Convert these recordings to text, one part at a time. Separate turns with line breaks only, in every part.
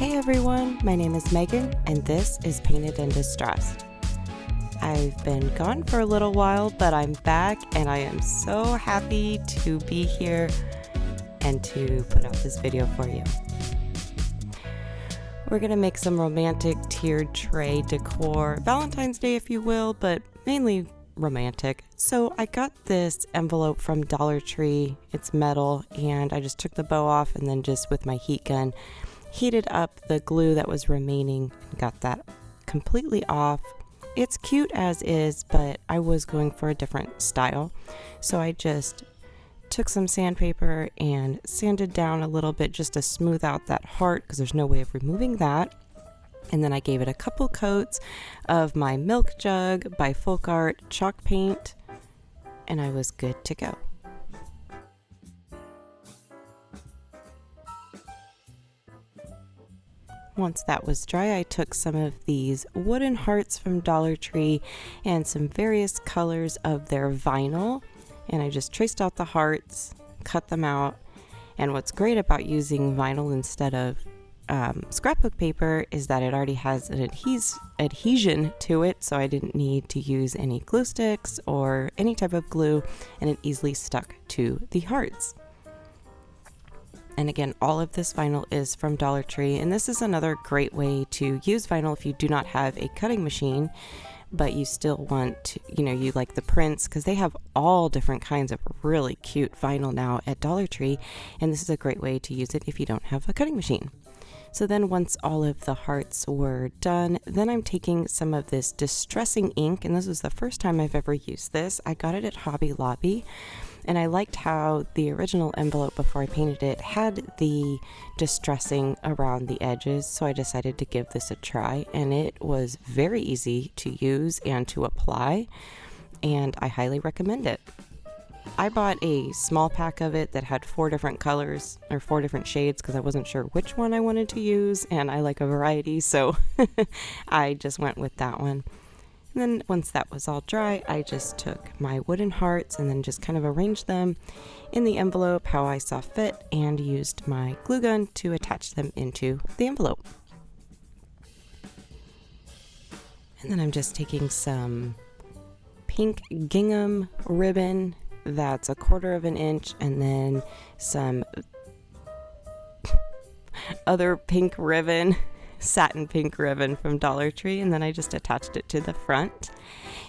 Hey everyone, my name is Megan and this is Painted and Distressed. I've been gone for a little while, but I'm back and I am so happy to be here and to put out this video for you. We're going to make some romantic tiered tray decor, Valentine's Day if you will, but mainly romantic. So I got this envelope from Dollar Tree. It's metal and I just took the bow off and then just with my heat gun heated up the glue that was remaining and got that completely off. It's cute as is, but I was going for a different style. So I just took some sandpaper and sanded down a little bit just to smooth out that heart because there's no way of removing that. And then I gave it a couple coats of my Milk Jug by Folk Art chalk paint and I was good to go. Once that was dry, I took some of these wooden hearts from Dollar Tree and some various colors of their vinyl, and I just traced out the hearts, cut them out. And what's great about using vinyl instead of scrapbook paper is that it already has an adhesion to it, so I didn't need to use any glue sticks or any type of glue, and it easily stuck to the hearts. And again, all of this vinyl is from Dollar Tree, and this is another great way to use vinyl if you do not have a cutting machine, but you still want to, you like the prints, because they have all different kinds of really cute vinyl now at Dollar Tree, and this is a great way to use it if you don't have a cutting machine. So then once all of the hearts were done, then I'm taking some of this distressing ink, and this was the first time I've ever used this. I got it at Hobby Lobby. And I liked how the original envelope before I painted it had the distressing around the edges, so I decided to give this a try, and it was very easy to use and to apply, and I highly recommend it. I bought a small pack of it that had 4 different colors, or 4 different shades, because I wasn't sure which one I wanted to use, and I like a variety, so I just went with that one. And then once that was all dry, I just took my wooden hearts and then just kind of arranged them in the envelope how I saw fit and used my glue gun to attach them into the envelope. And then I'm just taking some pink gingham ribbon that's 1/4 of an inch and then some other pink ribbon, satin pink ribbon from Dollar Tree, and then I just attached it to the front.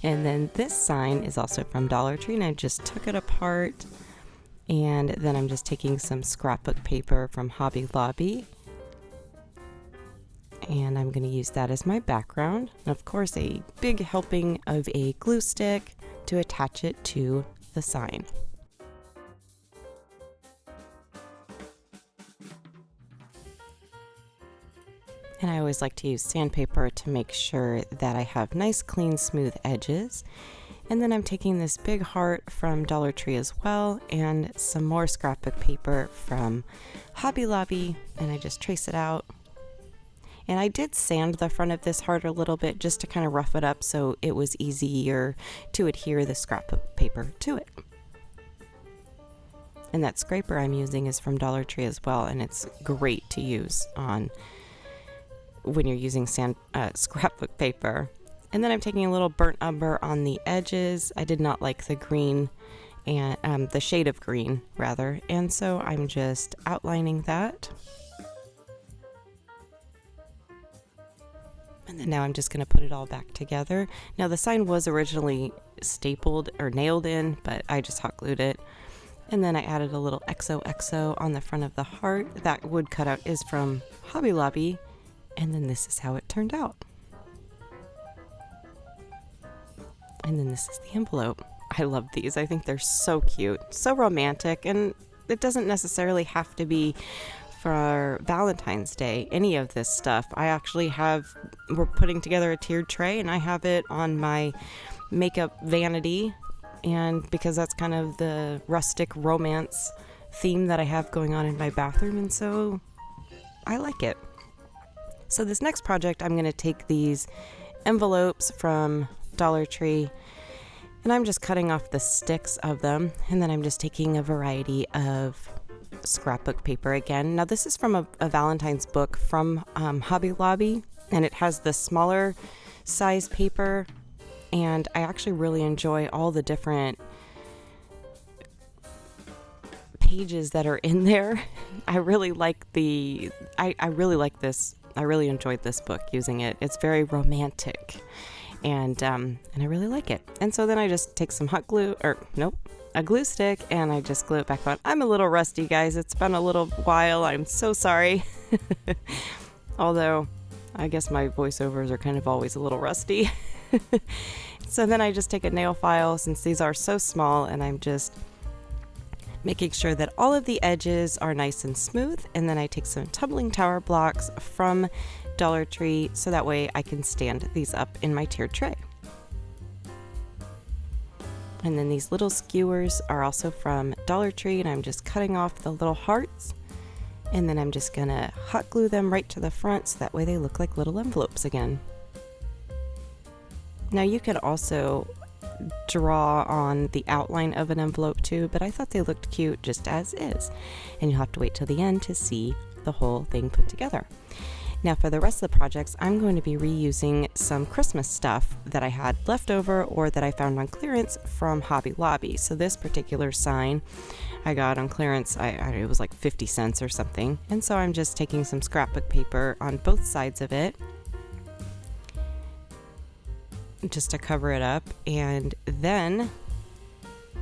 And then this sign is also from Dollar Tree, and I just took it apart, and then I'm just taking some scrapbook paper from Hobby Lobby, and I'm going to use that as my background, and of course a big helping of a glue stick to attach it to the sign. And I always like to use sandpaper to make sure that I have nice, clean, smooth edges. And then I'm taking this big heart from Dollar Tree as well, and some more scrapbook paper from Hobby Lobby, and I just trace it out. And I did sand the front of this heart a little bit just to kind of rough it up so it was easier to adhere the scrapbook paper to it. And that scraper I'm using is from Dollar Tree as well, and it's great to use on when you're using scrapbook paper. And then I'm taking a little burnt umber on the edges. I did not like the green, and the shade of green rather, and so I'm just outlining that. And then now I'm just going to put it all back together. Now the sign was originally stapled or nailed in, but I just hot glued it. And then I added a little XOXO on the front of the heart. That wood cutout is from Hobby Lobby. And then this is how it turned out. And then this is the envelope. I love these. I think they're so cute, so romantic, and it doesn't necessarily have to be for Valentine's Day, any of this stuff. We're putting together a tiered tray, and I have it on my makeup vanity, and because that's kind of the rustic romance theme that I have going on in my bathroom, and so I like it. So this next project, I'm going to take these envelopes from Dollar Tree, and I'm just cutting off the sticks of them, and then I'm just taking a variety of scrapbook paper again. Now this is from a Valentine's book from Hobby Lobby, and it has the smaller size paper, and I actually really enjoy all the different pages that are in there. I really like I really like this. I really enjoyed this book using it. It's very romantic, and I really like it. And so then I just take some hot glue, or nope, a glue stick, and I just glue it back on. I'm a little rusty, guys. It's been a little while. I'm so sorry. Although I guess my voiceovers are kind of always a little rusty. So then I just take a nail file, since these are so small, and I'm just making sure that all of the edges are nice and smooth. And then I take some tumbling tower blocks from Dollar Tree, so that way I can stand these up in my tiered tray. And then these little skewers are also from Dollar Tree, and I'm just cutting off the little hearts, and then I'm just gonna hot glue them right to the front, so that way they look like little envelopes again. Now you could also draw on the outline of an envelope too, but I thought they looked cute just as is, and you'll have to wait till the end to see the whole thing put together. Now for the rest of the projects, I'm going to be reusing some Christmas stuff that I had left over or that I found on clearance from Hobby Lobby. So this particular sign I got on clearance, it was like 50 cents or something, and so I'm just taking some scrapbook paper on both sides of it just to cover it up, and then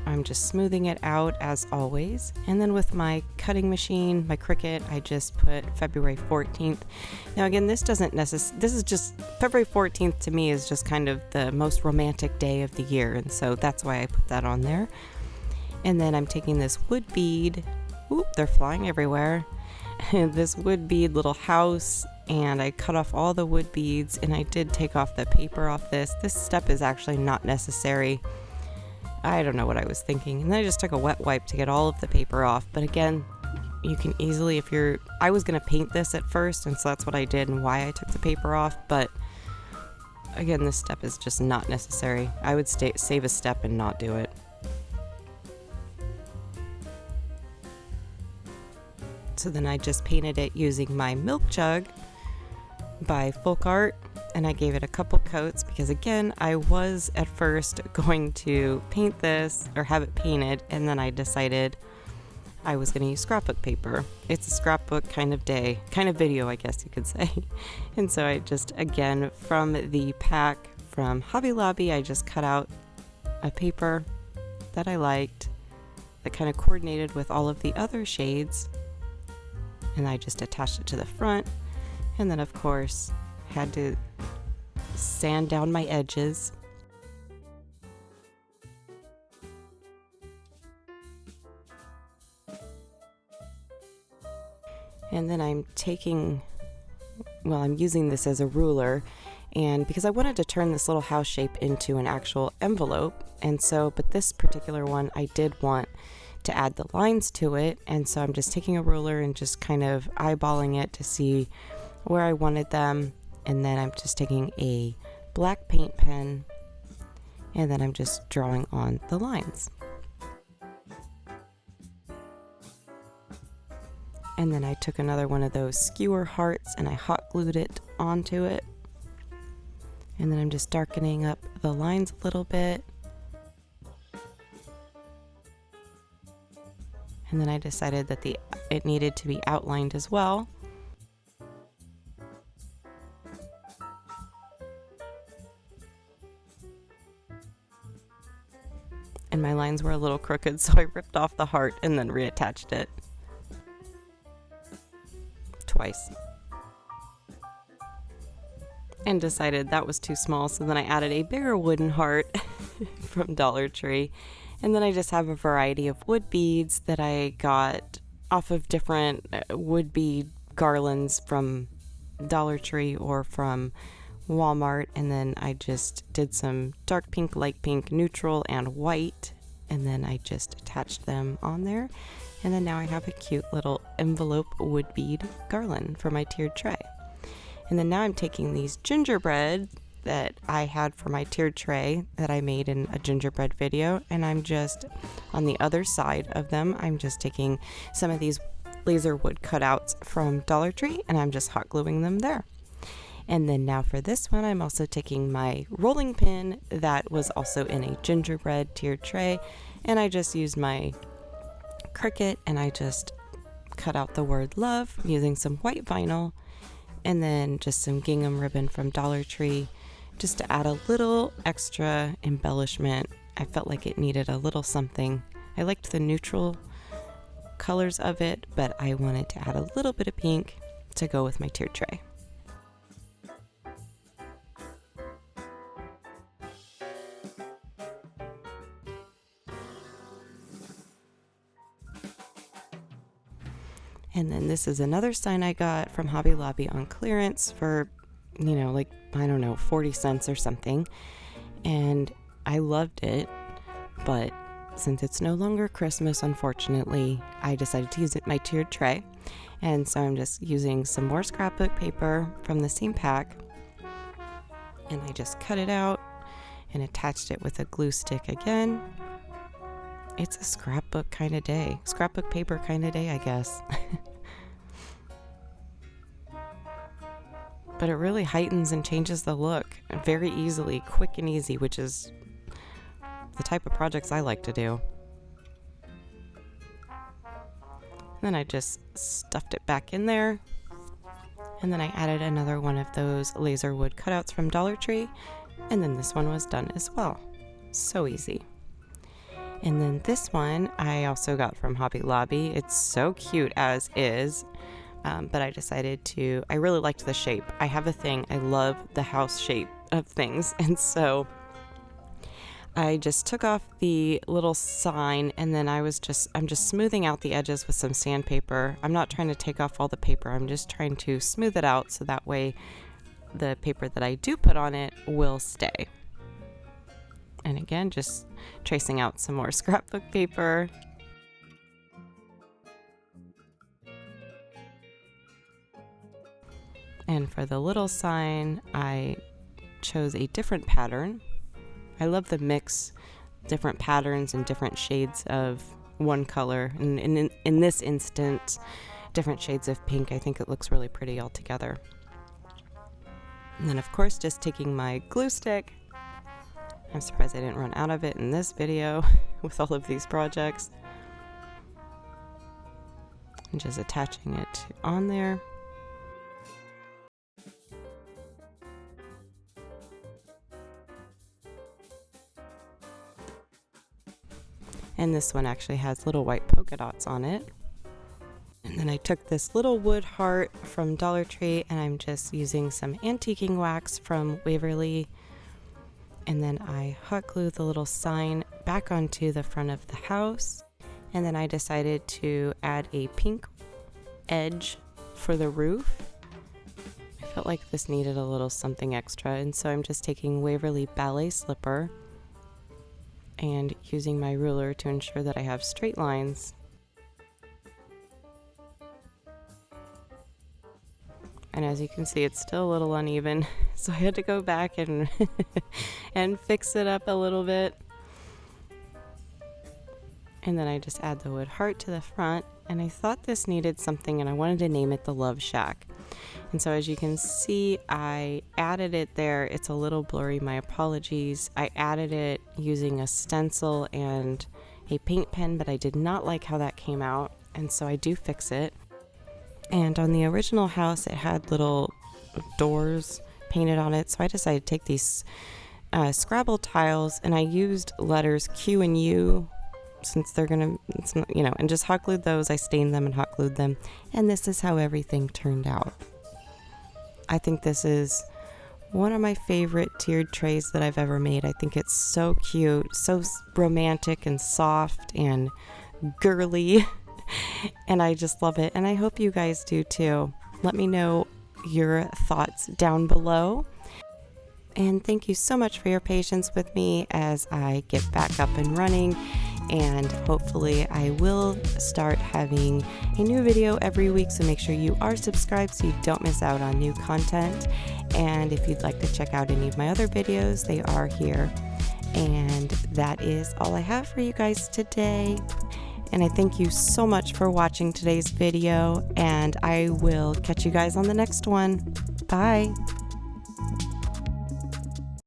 I'm just smoothing it out as always. And then with my cutting machine, my Cricut, I just put February 14th. Now again, this is just February 14th to me is just kind of the most romantic day of the year, and so that's why I put that on there. And then I'm taking this wood bead, oop, they're flying everywhere, this wood bead little house, and I cut off all the wood beads, and I did take off the paper off this. This step is actually not necessary. I don't know what I was thinking. And then I just took a wet wipe to get all of the paper off. But again, you can easily, I was gonna paint this at first, and so that's what I did and why I took the paper off, but again, this step is just not necessary. I would save a step and not do it. So then I just painted it using my milk jug by Folk Art, and I gave it a couple coats because again, I was at first going to paint this or have it painted, and then I decided I was going to use scrapbook paper. It's a scrapbook kind of video, I guess you could say. And so I just, again, from the pack from Hobby Lobby, I just cut out a paper that I liked that kind of coordinated with all of the other shades, and I just attached it to the front. And then of course had to sand down my edges. And then I'm using this as a ruler, and because I wanted to turn this little house shape into an actual envelope, and so, but this particular one I did want to add the lines to it, and so I'm just taking a ruler and just kind of eyeballing it to see where I wanted them, and then I'm just taking a black paint pen, and then I'm just drawing on the lines. And then I took another one of those skewer hearts and I hot glued it onto it, and then I'm just darkening up the lines a little bit. And then I decided that it needed to be outlined as well. And my lines were a little crooked, so I ripped off the heart and then reattached it twice. And decided that was too small, so then I added a bigger wooden heart from Dollar Tree. And then I just have a variety of wood beads that I got off of different wood bead garlands from Dollar Tree or from Walmart, and then I just did some dark pink, light pink, neutral, and white, and then I just attached them on there, and then now I have a cute little envelope wood bead garland for my tiered tray. And then now I'm taking these gingerbread that I had for my tiered tray that I made in a gingerbread video, and I'm just on the other side of them, I'm just taking some of these laser wood cutouts from Dollar Tree, and I'm just hot gluing them there. And then now for this one, I'm also taking my rolling pin that was also in a gingerbread tiered tray, and I just used my Cricut and I just cut out the word love using some white vinyl and then just some gingham ribbon from Dollar Tree just to add a little extra embellishment. I felt like it needed a little something. I liked the neutral colors of it, but I wanted to add a little bit of pink to go with my tiered tray. And then this is another sign I got from Hobby Lobby on clearance for, you know, like, I don't know, 40 cents or something. And I loved it, but since it's no longer Christmas, unfortunately, I decided to use it in my tiered tray. And so I'm just using some more scrapbook paper from the same pack. And I just cut it out and attached it with a glue stick again. It's a scrapbook kind of day. Scrapbook paper kind of day, I guess. But it really heightens and changes the look very easily, quick and easy, which is the type of projects I like to do. Then I just stuffed it back in there. And then I added another one of those laser wood cutouts from Dollar Tree. And then this one was done as well. So easy. And then this one I also got from Hobby Lobby. It's so cute as is, but I decided I really liked the shape. I have a thing, I love the house shape of things, and so I just took off the little sign, and then I'm just smoothing out the edges with some sandpaper. I'm not trying to take off all the paper, I'm just trying to smooth it out so that way the paper that I do put on it will stay. And again, just tracing out some more scrapbook paper. And for the little sign, I chose a different pattern. I love the mix, different patterns and different shades of one color. And in this instance, different shades of pink. I think it looks really pretty all together. And then of course, just taking my glue stick. I'm surprised I didn't run out of it in this video with all of these projects. And just attaching it on there. And this one actually has little white polka dots on it. And then I took this little wood heart from Dollar Tree and I'm just using some antiquing wax from Waverly. And then I hot glued the little sign back onto the front of the house. And then I decided to add a pink edge for the roof. I felt like this needed a little something extra, and so I'm just taking Waverly Ballet Slipper and using my ruler to ensure that I have straight lines. And as you can see, it's still a little uneven, so I had to go back and and fix it up a little bit. And then I just add the wood heart to the front, and I thought this needed something and I wanted to name it the Love Shack. And so as you can see, I added it there. It's a little blurry, my apologies. I added it using a stencil and a paint pen, but I did not like how that came out, and so I do fix it. And on the original house, it had little doors painted on it, so I decided to take these Scrabble tiles, and I used letters Q and U, since they're gonna, it's not, you know, and just hot glued those. I stained them and hot glued them, and this is how everything turned out. I think this is one of my favorite tiered trays that I've ever made. I think it's so cute, so romantic and soft and girly. And I just love it, and I hope you guys do too. Let me know your thoughts down below, and thank you so much for your patience with me as I get back up and running, and hopefully I will start having a new video every week, so make sure you are subscribed so you don't miss out on new content. And if you'd like to check out any of my other videos, they are here. And that is all I have for you guys today. And I thank you so much for watching today's video, and I will catch you guys on the next one. Bye.